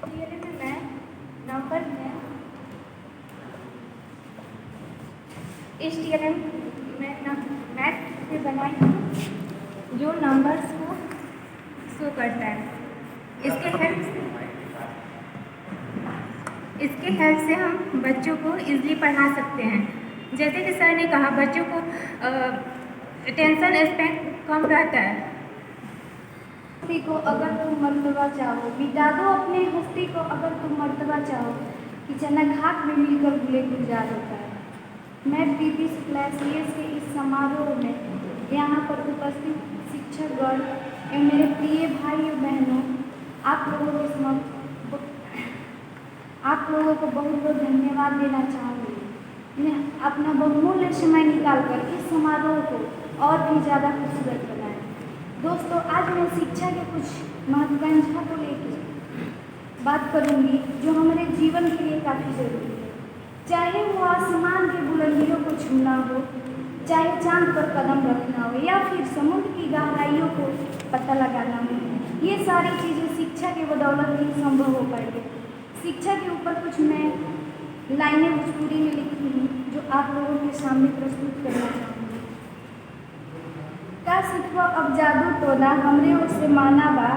में मैं नंबर में इस टीएलएम में मैथ में बनाई हूँ जो नंबर्स को शो करता है। इसके हेल्प से हम बच्चों को इजीली पढ़ा सकते हैं। जैसे कि सर ने कहा, बच्चों को टेंशन स्पेन कम रहता है। हस्ती को अगर तुम मर्तबा चाहो, मिटा दो अपने हस्ती को अगर तुम मर्तबा चाहो, कि जनक घाट में मिलकर भूले गुलजार होता है। मैं प्रीति शुक्ला CS के इस समारोह में यहाँ पर उपस्थित शिक्षकगण एवं मेरे प्रिय भाई और बहनों, आप लोगों को बहुत बहुत धन्यवाद देना चाहूँगी। मैं अपना बहुमूल्य समय निकालकर इस समारोह को और भी ज़्यादा खूबसूरत बनाए। दोस्तों, आज मैं शिक्षा के कुछ महत्वाकांक्षा को लेकर बात करूँगी जो हमारे जीवन के लिए काफ़ी ज़रूरी है। चाहे वो आसमान के बुलंदियों को छूना हो, चाहे चांद पर कदम रखना हो, या फिर समुद्र की गहराइयों को पता लगाना हो, ये सारी चीज़ें शिक्षा के बदौलत ही संभव हो पाएगी। शिक्षा के ऊपर कुछ मैं लाइनें भोजपुरी में लिखी हूँ जो आप लोगों के सामने प्रस्तुत करना चाहूँगी। का सिखवा अब जादू टोना हमरे ओर से माना बा,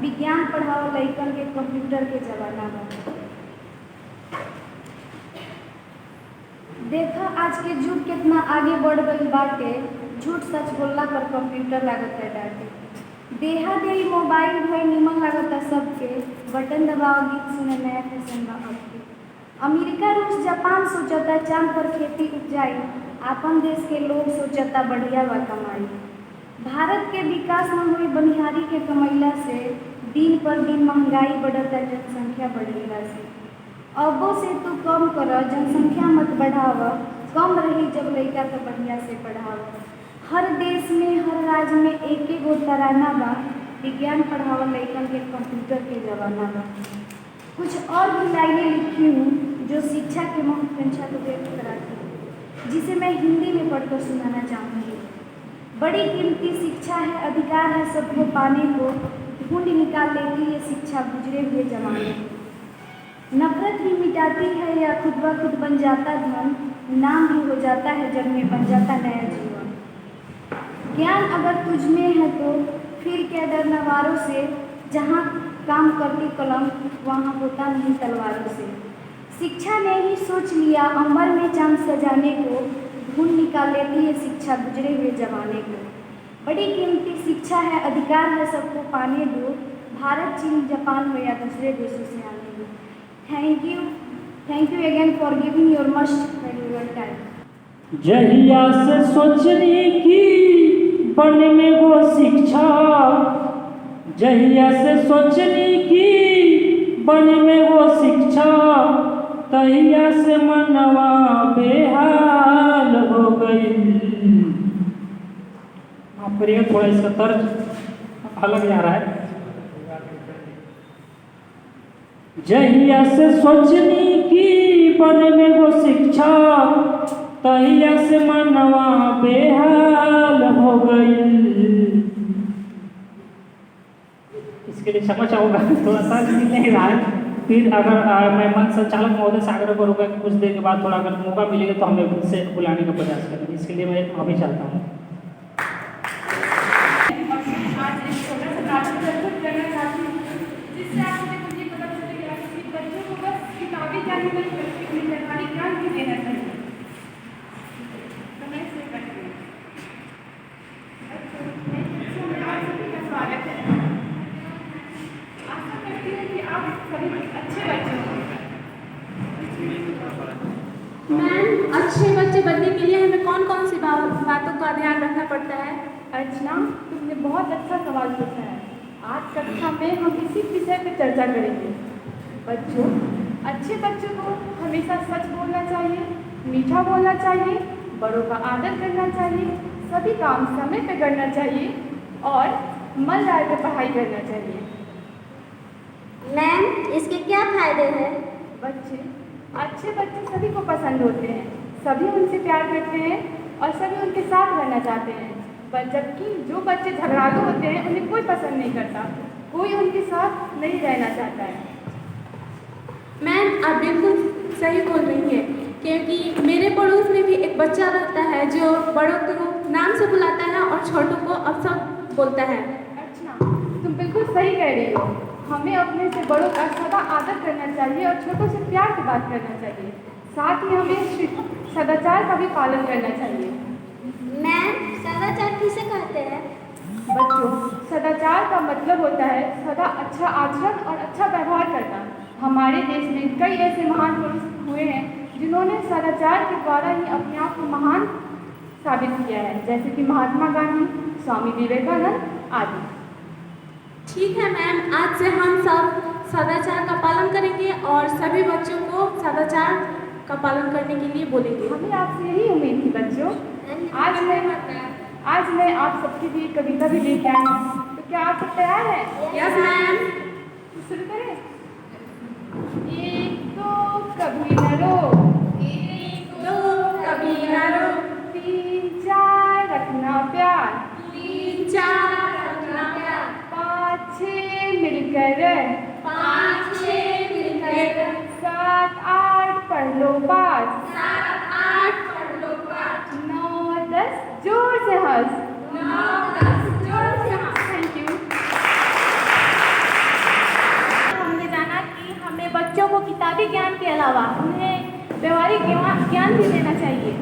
विज्ञान पढ़ाओ लइकन के कंप्यूटर के जमाना बा। देखा आज के युग कितना आगे बढ़ गई बाटे, झूठ सच बोलला पर कंप्यूटर लागत है डाटे। देहा देरी मोबाइल भई निमन लागता सबके, बटन दबाओ गीत सुने नया फैशन बा आपके। अमेरिका रूस जापान सोचता चांद पर खेती उपजाई, आपन देश के लोग सोचता बढ़िया बा कमाई। भारत के विकास न हुई बनिहारी के कमैला से, दिन पर दिन महंगाई बढ़ता जनसंख्या बढ़ेला से। अबो से तू कम कर जनसंख्या मत बढ़ाव, कम रही जब लइका तो बढ़िया से पढ़ाव। हर देश में हर राज्य में एक एक गो तराना बा, विज्ञान पढ़ाओ लइकन के कंप्यूटर के जमाना बा। कुछ और भी लाइनें लिखी हूँ जो शिक्षा के महत्वाकांक्षा को व्यक्त कराती है, जिसे मैं हिंदी में पढ़कर सुनाना चाहूँगी। बड़ी कीमती शिक्षा है, अधिकार है सबको पाने को, ढूंढ निकाल लेती है शिक्षा गुजरे हुए जमाने को। नफरत भी मिटाती है या खुद ब खुद बन जाता धन, नाम भी हो जाता है जग में बन जाता नया जीवन। ज्ञान अगर तुझ में है तो फिर क्या डरना वारों से, जहाँ काम करती कलम वहाँ होता नहीं तलवारों से। शिक्षा ने ही सोच लिया अंबर में चांद सजाने को, ढूंढ निकाल लेती है शिक्षा गुजरे हुए जमाने को। बड़ी कीमती शिक्षा है, अधिकार है सबको पाने दो, भारत चीन जापान हो या दूसरे देशों से आने दो। Thank you again for giving your must valuable time. जहिया से सोचनी की बन में वो शिक्षा, जहिया से सोचनी की बन में वो शिक्षा, तहिया से मनवा बेहाल हो गई। आप करिए, थोड़ा इसका तर्ज अलग जा रहा है। जहिया से सोचनी की बन में वो शिक्षा, तहिया से मनवा बेहाल हो गई। इसके लिए क्षमा चाहूँगा, थोड़ा सा मिल नहीं रहा है। फिर अगर मैं मंच संचालक महोदय से आग्रह करूँगा कि कुछ देर के बाद थोड़ा अगर मौका मिलेगा तो हमें उनसे बुलाने का प्रयास करेंगे। इसके लिए मैं अभी चलता हूँ। मैम, अच्छे बच्चे बनने के लिए हमें कौन कौन सी बातों का ध्यान रखना पड़ता है? अर्चना, तुमने बहुत अच्छा सवाल पूछा है। आज कक्षा में हम इसी विषय पर चर्चा करेंगे। बच्चों, अच्छे बच्चों को हमेशा सच बोलना चाहिए, मीठा बोलना चाहिए, बड़ों का आदर करना चाहिए, सभी काम समय पर करना चाहिए और मन लगाकर पढ़ाई करना चाहिए। मैम, इसके क्या फायदे हैं? अच्छे बच्चे सभी को पसंद होते हैं, सभी उनसे प्यार करते हैं और सभी उनके साथ रहना चाहते हैं। पर जबकि जो बच्चे झगड़ालू होते हैं उन्हें कोई पसंद नहीं करता, कोई उनके साथ नहीं रहना चाहता है। मैम आप बिल्कुल सही बोल रही हैं, क्योंकि मेरे पड़ोस में भी एक बच्चा रहता है जो बड़ों को नाम से बुलाता है और छोटों को अब सब बोलता है। अच्छा, तुम बिल्कुल सही कह रही हो। हमें अपने से बड़ों का सदा आदर करना चाहिए और छोटों से प्यार से बात करना चाहिए। साथ ही हमें सदाचार का भी पालन करना चाहिए। मैम सदाचार किसे कहते हैं? बच्चों, सदाचार का मतलब होता है सदा अच्छा आचरण और अच्छा व्यवहार करना। हमारे देश में कई ऐसे महान पुरुष हुए हैं जिन्होंने सदाचार के द्वारा ही अपने आप को महान साबित किया है, जैसे कि महात्मा गांधी, स्वामी विवेकानंद आदि। ठीक है मैम, आज से हम सब सदाचार का पालन करेंगे और सभी बच्चों को सदाचार का पालन करने के लिए बोलेंगे। हमें आपसे यही उम्मीद थी बच्चों। आज मैं आप सबके लिए कविता भी लेके आई हूँ, तो क्या आप सब तैयार हैं? Yes ma'am. तो शुरू करें। एक तो कभी न रो, एक दो कभी न रो, 3 4 रखना प्यार, 3 4 रखना प्यार, 5 6 मिलकर, 5 6 मिलकर, 7 8 पढ़ लो पास, 7 8 पढ़ लो पाठ, 9 10 जोर से हंस। 9 10 जोर से हंस। Thank you. हमने जाना कि हमें बच्चों को किताबी ज्ञान के अलावा उन्हें व्यवहारिक ज्ञान भी देना चाहिए।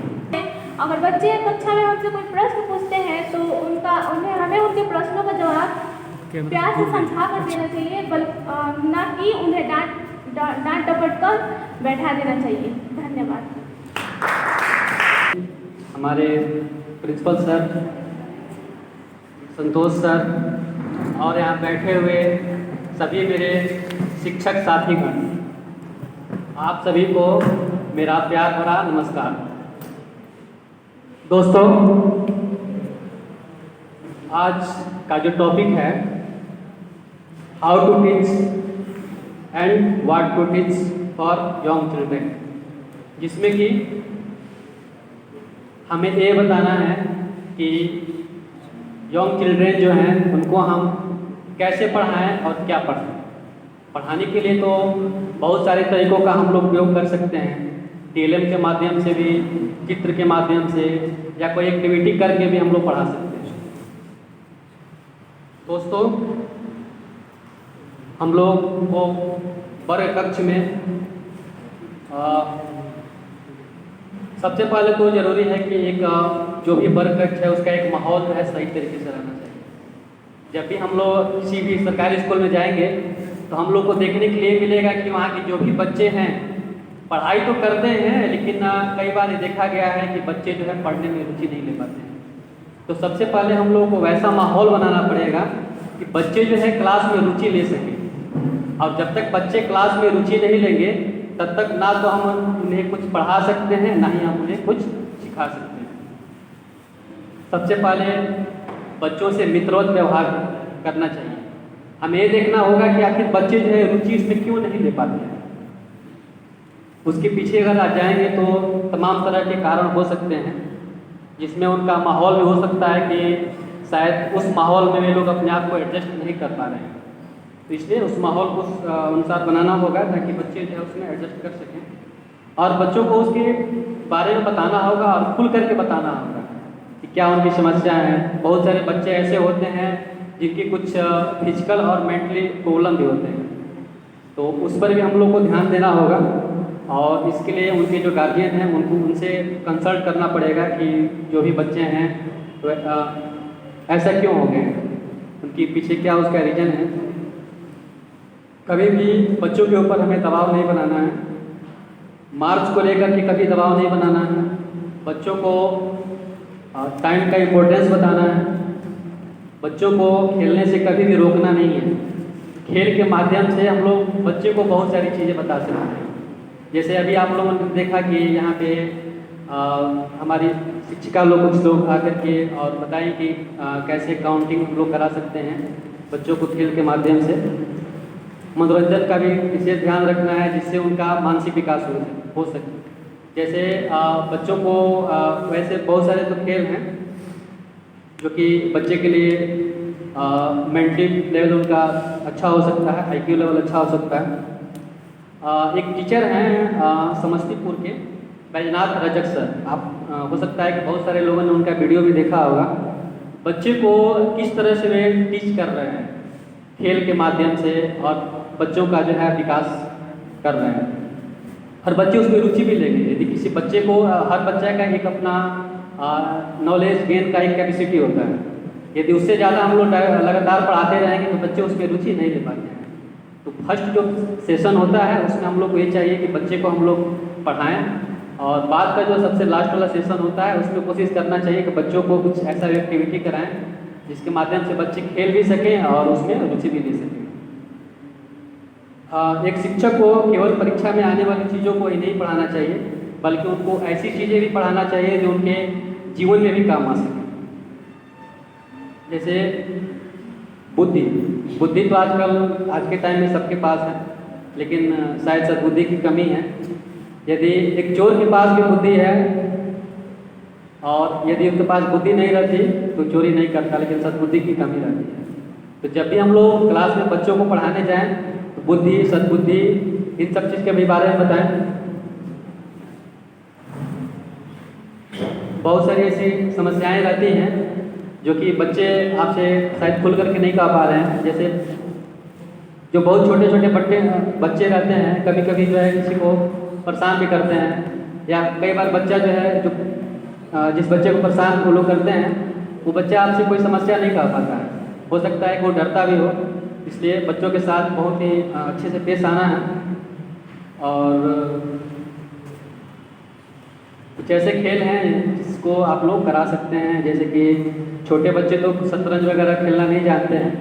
अगर बच्चे कक्षा में हमसे कोई प्रश्न पूछते हैं तो हमें उनके प्रश्नों का जवाब प्यार से समझा कर देना चाहिए, ना कि उन्हें डांट डपट कर बैठा देना चाहिए। धन्यवाद। हमारे प्रिंसिपल सर, संतोष सर और यहाँ बैठे हुए सभी मेरे शिक्षक साथीगण, आप सभी को मेरा प्यार भरा नमस्कार। दोस्तों, आज का जो टॉपिक है how to teach and what to teach for young children, जिसमें कि हमें ये बताना है कि यंग चिल्ड्रेन जो हैं उनको हम कैसे पढ़ाएं और क्या पढ़ाएं। पढ़ाने के लिए तो बहुत सारे तरीक़ों का हम लोग उपयोग कर सकते हैं, टीएलएम के माध्यम से भी, चित्र के माध्यम से, या कोई एक्टिविटी करके भी हम लोग पढ़ा सकते हैं। दोस्तों, हम लोग को वर्ग कक्ष में सबसे पहले तो ज़रूरी है कि एक जो भी वर्ग कक्ष है उसका एक माहौल जो है सही तरीके से रहना चाहिए। जब भी हम लोग किसी भी सरकारी स्कूल में जाएंगे तो हम लोग को देखने के लिए मिलेगा कि वहाँ के जो भी बच्चे हैं पढ़ाई तो करते हैं, लेकिन कई बार ये देखा गया है कि बच्चे जो है पढ़ने में रुचि नहीं ले पाते हैं। तो सबसे पहले हम लोगों को वैसा माहौल बनाना पड़ेगा कि बच्चे जो है क्लास में रुचि ले सकें। और जब तक बच्चे क्लास में रुचि नहीं लेंगे तब तक ना तो हम उन्हें कुछ पढ़ा सकते हैं, ना ही हम उन्हें कुछ सिखा सकते हैं। सबसे पहले बच्चों से मित्रवत व्यवहार करना चाहिए। हमें ये देखना होगा कि आखिर बच्चे जो है रुचि इसमें क्यों नहीं ले पाते हैं। उसके पीछे अगर आ जाएंगे तो तमाम तरह के कारण हो सकते हैं, जिसमें उनका माहौल भी हो सकता है कि शायद उस माहौल में वे लोग अपने आप को एडजस्ट नहीं कर पा रहे हैं। तो इसलिए उस माहौल को उस अनुसार बनाना होगा ताकि बच्चे जो है उसमें एडजस्ट कर सकें। और बच्चों को उसके बारे में बताना होगा और खुल करके बताना होगा कि क्या उनकी समस्याएं हैं। बहुत सारे बच्चे ऐसे होते हैं जिनकी कुछ फिजिकल और मेंटली प्रॉब्लम भी होते हैं, तो उस पर भी हम लोग को ध्यान देना होगा। और इसके लिए उनके जो गार्जियन हैं उनसे कंसल्ट करना पड़ेगा कि जो भी बच्चे हैं तो ऐसा क्यों हो गए, उनके पीछे क्या उसका रीज़न है। कभी भी बच्चों के ऊपर हमें दबाव नहीं बनाना है, मार्क्स को लेकर के कभी दबाव नहीं बनाना है। बच्चों को टाइम का इम्पोर्टेंस बताना है, बच्चों को खेलने से कभी भी रोकना नहीं है। खेल के माध्यम से हम लोग बच्चे को बहुत सारी चीज़ें बता सकते हैं। जैसे अभी आप लोगों ने देखा कि यहाँ पे हमारी शिक्षिका लोग कुछ लोग आकर के और बताएं कि कैसे काउंटिंग हम लोग करा सकते हैं बच्चों को खेल के माध्यम से। मनोरंजन का भी विशेष ध्यान रखना है जिससे उनका मानसिक विकास हो सके। जैसे बच्चों को वैसे बहुत सारे तो खेल हैं जो कि बच्चे के लिए मेंटली लेवल उनका अच्छा हो सकता है, IQ लेवल अच्छा हो सकता है। एक टीचर हैं समस्तीपुर के बैजनाथ रजक सर। आप हो सकता है कि बहुत सारे लोगों ने उनका वीडियो भी देखा होगा। बच्चे को किस तरह से वे टीच कर रहे हैं, खेल के माध्यम से, और बच्चों का जो है विकास कर रहे हैं। हर बच्चे उसमें रुचि भी लेंगे। यदि किसी बच्चे को, हर बच्चे का एक अपना नॉलेज गेन का एक कैपेसिटी होता है। यदि उससे ज़्यादा हम लोग लगातार पढ़ाते रहेंगे तो बच्चे उसमें रुचि नहीं ले पाते हैं। तो फर्स्ट जो सेशन होता है उसमें हम लोग को ये चाहिए कि बच्चे को हम लोग पढ़ाएं, और बाद का जो सबसे लास्ट वाला सेशन होता है उसमें कोशिश करना चाहिए कि बच्चों को कुछ ऐसा एक्टिविटी कराएं जिसके माध्यम से बच्चे खेल भी सकें और उसमें रुचि भी ले सकें। एक शिक्षक को केवल परीक्षा में आने वाली चीज़ों को ही नहीं पढ़ाना चाहिए, बल्कि उनको ऐसी चीज़ें भी पढ़ाना चाहिए जो उनके जीवन में भी काम आ सके। जैसे बुद्धि तो आजकल आज के टाइम में सबके पास है, लेकिन शायद सद्बुद्धि की कमी है। यदि एक चोर के पास भी बुद्धि है और यदि उसके पास बुद्धि नहीं रहती तो चोरी नहीं करता, लेकिन सद्बुद्धि की कमी रहती है। तो जब भी हम लोग क्लास में बच्चों को पढ़ाने जाएं तो बुद्धि, सद्बुद्धि, इन सब चीज़ के भी बारे में बताएं। बहुत सारी ऐसी समस्याएं रहती हैं जो कि बच्चे आपसे शायद खुल करके नहीं कह पा रहे हैं। जैसे जो बहुत छोटे छोटे बच्चे रहते हैं, कभी कभी जो है किसी को परेशान भी करते हैं, या कई बार बच्चा जो है जो जिस बच्चे को परेशान वो लोग करते हैं वो बच्चा आपसे कोई समस्या नहीं कह पाता है। हो सकता है कि वो डरता भी हो, इसलिए बच्चों के साथ बहुत ही अच्छे से पेश आना है। और कुछ ऐसे खेल हैं जिसको आप लोग करा सकते हैं, जैसे कि छोटे बच्चे तो शतरंज वगैरह खेलना नहीं जानते हैं,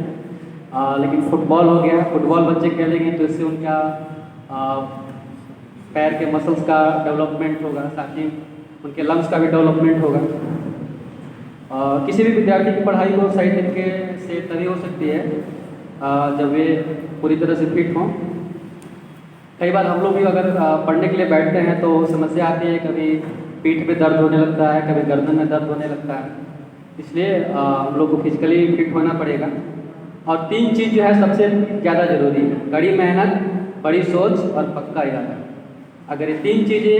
लेकिन फुटबॉल हो गया। फुटबॉल बच्चे खेलेंगे तो इससे उनका पैर के मसल्स का डेवलपमेंट होगा, साथ ही उनके लंग्स का भी डेवलपमेंट होगा। किसी भी विद्यार्थी की पढ़ाई को सही तरीके से तभी हो सकती है जब वे पूरी तरह से फिट हों। कई बार हम लोग भी अगर पढ़ने के लिए बैठते हैं तो समस्या आती है, कभी पीठ में दर्द होने लगता है, कभी गर्दन में दर्द होने लगता है। इसलिए हम लोग को फिजिकली फिट होना पड़ेगा। और 3 चीज़ जो है सबसे ज़्यादा ज़रूरी है: कड़ी मेहनत, बड़ी सोच और पक्का इरादा। अगर ये 3 चीज़ें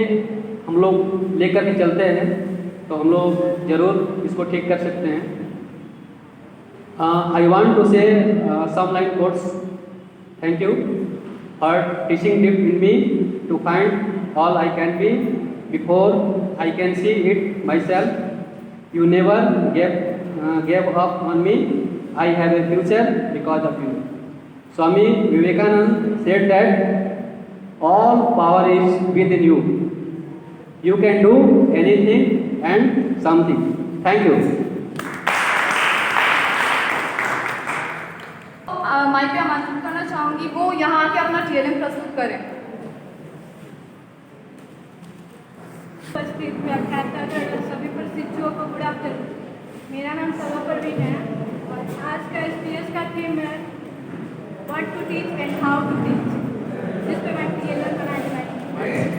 हम लोग लेकर के चलते हैं तो हम लोग ज़रूर इसको ठीक कर सकते हैं। I want to say some line quotes. Thank you for teaching deep in me to find all I can be before I can see it myself. You never gave up on me. I have a future because of you. Swami Vivekananda said that all power is within you. You can do anything and something. Thank you. Mike पे आमंत्रित करना चाहूँगी वो यहाँ के अपना TLM प्रस्तुत करें। उपस्थित व्याख्याता सभी प्रशिक्षुओं को गुड आफ्टरनून। मेरा नाम सवा परवीन है और आज का SPS का थीम है what to teach and how to teach, जिस पे मैं TLM बनाने वाली हूँ।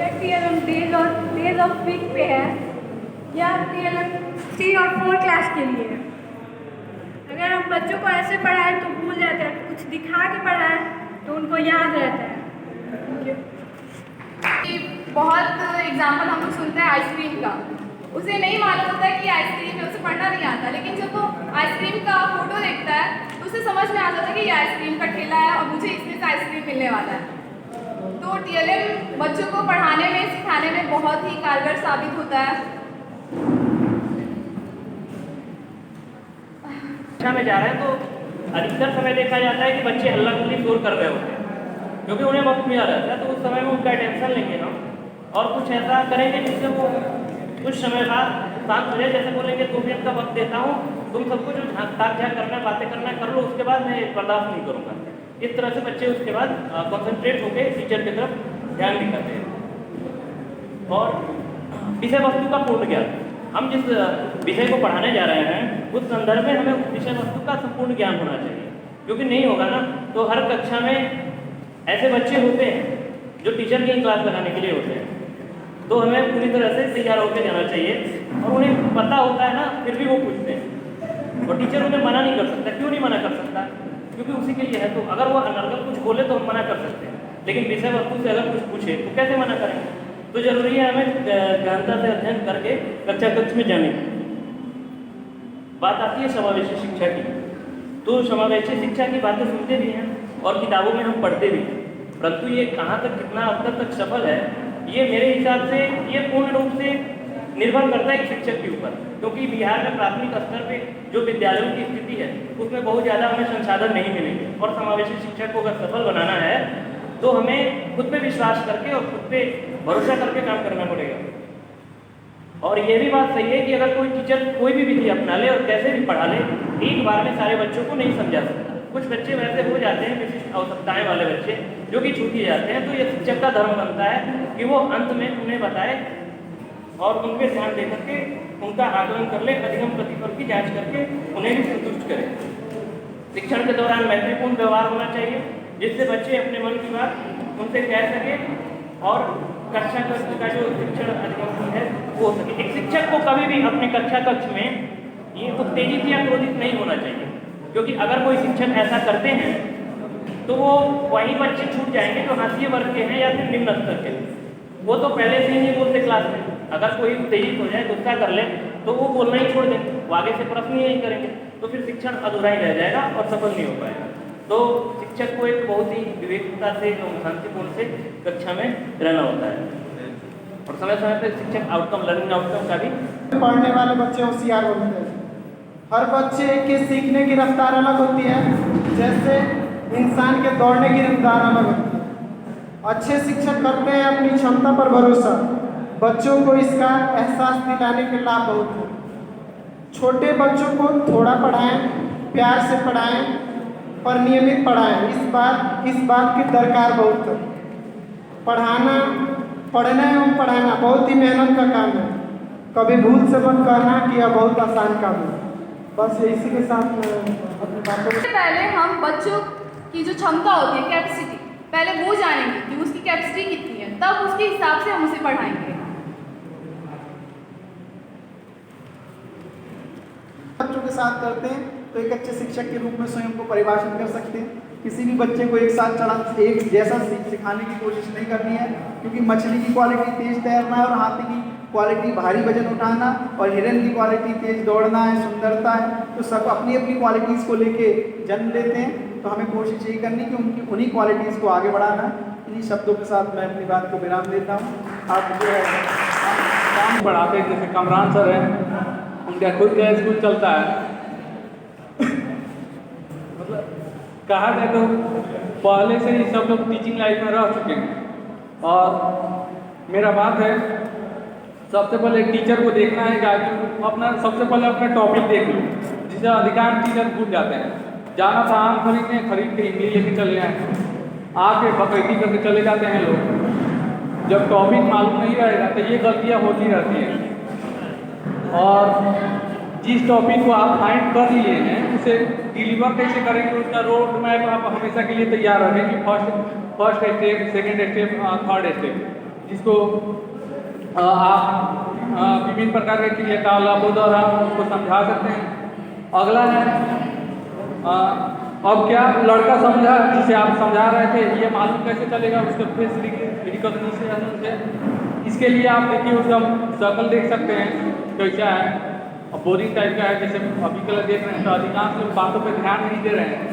यह TLM डेज ऑफ वीक पे है। यह TLM 3 और 4 क्लास के लिए है। अगर हम बच्चों को ऐसे पढ़ाएं तो भूल जाते हैं, कुछ दिखा के पढ़ाएं तो उनको याद रहता है। बहुत एग्जाम्पल हम लोग सुनते हैं आइसक्रीम का, उसे नहीं मालूम होता है कि आइसक्रीम है, उसे पढ़ना नहीं आता, लेकिन जब वो आइसक्रीम का फोटो देखता है तो उसे समझ में आ जाता है कि ये आइसक्रीम का ठेला है और मुझे इसमें से आइसक्रीम मिलने वाला है। तो TLM बच्चों को पढ़ाने में, सिखाने में बहुत ही कारगर साबित होता है। कक्षा में जा रहे हैं तो अधिकतर समय देखा जाता है कि बच्चे हल्ला गुल्ली शोर कर रहे होते हैं, क्योंकि उन्हें वक्त मिला रहता है। तो उस समय में उनका टेंशन लेंगे हम और कुछ ऐसा करेंगे जिससे वो कुछ समय बाद शांत हो जाए। जैसे बोलेंगे 2 मिनट का वक्त देता हूँ, तुम सबको जो ताक झाक करना है, बातें करना है कर लो, उसके बाद मैं बर्दाश्त नहीं करूँगा। इस तरह से बच्चे उसके बाद कॉन्सेंट्रेट होकर टीचर की तरफ ध्यान दिखाते हैं। और विषय वस्तु का पूर्ण ज्ञान, हम जिस विषय को पढ़ाने जा रहे हैं उस संदर्भ में हमें उस विषय वस्तु का संपूर्ण ज्ञान होना चाहिए, क्योंकि नहीं होगा ना तो हर कक्षा में ऐसे बच्चे होते हैं जो टीचर की क्लास लगाने के लिए होते हैं। तो हमें पूरी तरह से तैयार होकर जाना चाहिए और उन्हें पता होता है ना, फिर भी वो पूछते हैं। और टीचर उन्हें मना नहीं कर सकता। क्यों नहीं मना कर सकता? क्योंकि उसी के लिए है। तो अगर वो अनर्गल कुछ बोले तो हम मना कर सकते हैं, लेकिन विषय वस्तु से अगर कुछ पूछे तो कैसे मना करेंगे? तो जरूरी है हमें गहनता से अध्ययन करके कक्षा कक्ष में जाने की। बात आती है समावेशी शिक्षा की, तो समावेशी शिक्षा की बातें सुनते भी हैं और किताबों में हम पढ़ते भी हैं, परंतु ये कहाँ तक कितना अब तक सफल है, ये मेरे हिसाब से ये पूर्ण रूप से निर्भर करता है एक शिक्षक के ऊपर। क्योंकि बिहार में प्राथमिक स्तर पे जो विद्यालयों की स्थिति है उसमें बहुत ज़्यादा हमें संसाधन नहीं मिलेंगे, और समावेशी शिक्षा को अगर सफल बनाना है तो हमें खुद पे विश्वास करके और खुद पे भरोसा करके काम करना पड़ेगा। और ये भी बात सही है कि अगर कोई टीचर कोई भी विधि अपना ले और कैसे भी पढ़ा ले, एक बार में सारे बच्चों को नहीं समझा सकता। कुछ बच्चे वैसे हो जाते हैं, विशिष्ट आवश्यकताएं वाले बच्चे जो कि छूट जाते हैं, तो ये शिक्षक का धर्म बनता है कि वो अंत में उन्हें बताए और उन पर ध्यान दे करके उनका आकलन कर ले, अधिगम प्रतिफल की जाँच करके उन्हें भी संतुष्ट करें। शिक्षण के दौरान मैत्रीपूर्ण व्यवहार होना चाहिए, जिससे बच्चे अपने मन की बात उनसे कह सकें और कक्षा कक्ष का जो शिक्षण अधिगम है वो हो सके। एक शिक्षक को कभी भी अपने कक्षा कक्ष में ये उत्तेजित या क्रोधित नहीं होना चाहिए, क्योंकि अगर कोई शिक्षक ऐसा करते हैं तो वो वही बच्चे छूट जाएंगे जो हाशिए वर्ग के हैं या फिर निम्न स्तर के। वो तो पहले से ही नहीं बोलते क्लास में, अगर कोई उत्तेजित हो जाए, गुस्सा कर ले तो वो बोलना ही छोड़ देंगे, वो आगे से प्रश्न ही नहीं करेंगे, तो फिर शिक्षण अधूरा ही रह जाएगा और सफल नहीं हो पाएगा। तो शिक्षक को एक बहुत ही विवेकता से और शांतिपूर्ण से कक्षा में रहना होता है, और समय समय पर शिक्षक आउटकम, लर्निंग आउटकम का भी पढ़ने वाले बच्चे होशियार होते हैं। हर बच्चे के सीखने की रफ्तार अलग होती है, जैसे इंसान के दौड़ने की रफ्तार अलग होती है। अच्छे शिक्षक करते हैं अपनी क्षमता पर भरोसा, बच्चों को इसका एहसास दिलाने के लाभ बहुत है। छोटे बच्चों को थोड़ा पढ़ाएं, प्यार से पढ़ाएं, पर नियमित पढ़ाएं। इस बात की दरकार बहुत है। पढ़ना एवं पढ़ाना बहुत ही मेहनत का काम है, कभी भूल से मत कहना कि यह बहुत आसान काम है। बस इसी के साथ मैं अपनी बातों सबसे पहले हम बच्चों की जो क्षमता होती है, कैपेसिटी, पहले वो जानेंगे कि उसकी कैपेसिटी कितनी है, तब उसके हिसाब से हम उसे पढ़ाएंगे। बच्चों के साथ करते हैं तो एक अच्छे शिक्षक के रूप में स्वयं को परिभाषित कर सकते हैं। किसी भी बच्चे को एक साथ एक जैसा सिखाने की कोशिश नहीं करनी है, क्योंकि मछली की क्वालिटी तेज तैरना है और हाथी की क्वालिटी भारी वजन उठाना, और हिरन की क्वालिटी तेज दौड़ना है, सुंदरता है। तो सब अपनी अपनी क्वालिटीज़ को लेके जन्म लेते हैं, तो हमें कोशिश यही करनी कि उन्हीं क्वालिटीज़ को आगे बढ़ाना। इन्हीं शब्दों के साथ मैं अपनी बात को विराम देता हूँ। आप जो है काम पढ़ाते हैं, जैसे कमरान सर हैं, उनका खुद का स्कूल चलता है। मतलब कहा जाए तो पहले से ही सब लोग टीचिंग लाइफ में रह चुके हैं, और मेरा बात है सबसे पहले एक टीचर को देखना है कि सबसे पहले अपना टॉपिक देख लो, जिसे अधिकांश टीचर भूल जाते हैं। जाना था आम खरीदने, खरीद के इमली लेके चले आए, आके बकैती करके चले जाते हैं लोग। जब टॉपिक मालूम नहीं रहेगा तो ये गलतियाँ होती रहती हैं। और जिस टॉपिक को आप फाइंड कर लिए हैं उसे डिलीवर कैसे करेंगे, उसका रोड मैप आप हमेशा के लिए तैयार रखें कि first step, second step, third step, जिसको आप विभिन्न प्रकार के क्रियाकलापों द्वारा उसको समझा सकते हैं। अगला है अब क्या लड़का समझा, जिसे आप समझा रहे थे, ये मालूम कैसे चलेगा उसका फेस रिकॉग्निशन से। इसके लिए आप देखिए उसका शक्ल देख सकते हैं कैसा है, बोरिंग टाइप का है, जैसे अभी कलर देख रहे हैं तो अधिकांश लोग बातों पे ध्यान नहीं दे रहे हैं।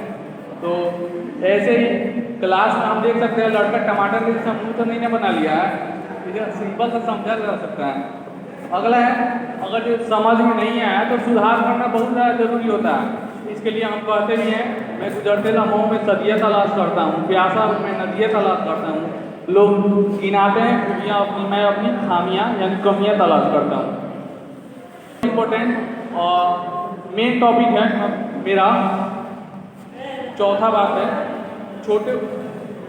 तो ऐसे ही क्लास में हम देख सकते हैं लड़का टमाटर के जैसा मुँह तो नहीं ना बना लिया है, इधर सिंपल सा समझा जा सकता है। अगला है अगर जो समझ में नहीं आया तो सुधार करना बहुत ज़्यादा जरूरी होता है। इसके लिए हम कहते भी हैं, मैं गुजरते लम्हों में सदिया तलाश करता हूँ, प्यासा मैं नदिया तलाश करता हूँ। लोग गिनाते हैं खूबियाँ अपनी, मैं अपनी खामियाँ यानी कमियाँ तलाश करता हूँ। इम्पोर्टेंट और मेन टॉपिक है मेरा चौथा बात है,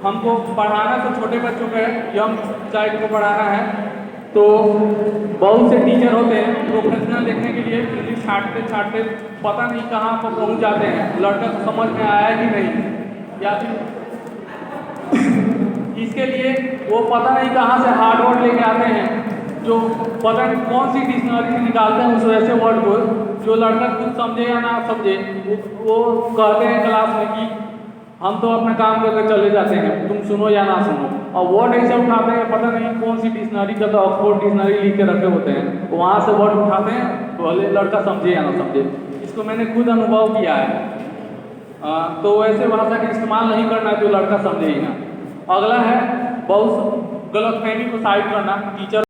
हमको पढ़ाना तो छोटे बच्चों का यंग चाइल्ड को पढ़ाना है। तो बहुत से टीचर होते हैं प्रोफेशनल देखने के लिए इंग्लिश छाटते पता नहीं कहाँ पर पहुँच जाते हैं, लड़का को समझ में आया कि नहीं, या फिर इसके लिए वो पता नहीं कहाँ से हार्ड वर्ड लेके आते हैं जो पता नहीं कौन सी डिक्शनरी से निकालते हैं उस वैसे वर्ड को, जो लड़का खुद समझे या ना समझे, वो कहते हैं क्लास में कि हम तो अपना काम करके चले जाते हैं, तुम सुनो या ना सुनो। और वर्ड ऐसे उठाते हैं, पता नहीं कौन सी डिक्शनरी का, तो ऑक्सफोर्ड डिक्शनरी लिख के रखे होते हैं, वहाँ से वर्ड उठाते हैं, भले लड़का समझे या ना समझे। इसको मैंने खुद अनुभव किया है। तो ऐसे भाषा का इस्तेमाल नहीं करना जो लड़का समझे ही ना। अगला है बहुत गलतफहमी को साइड करना। टीचर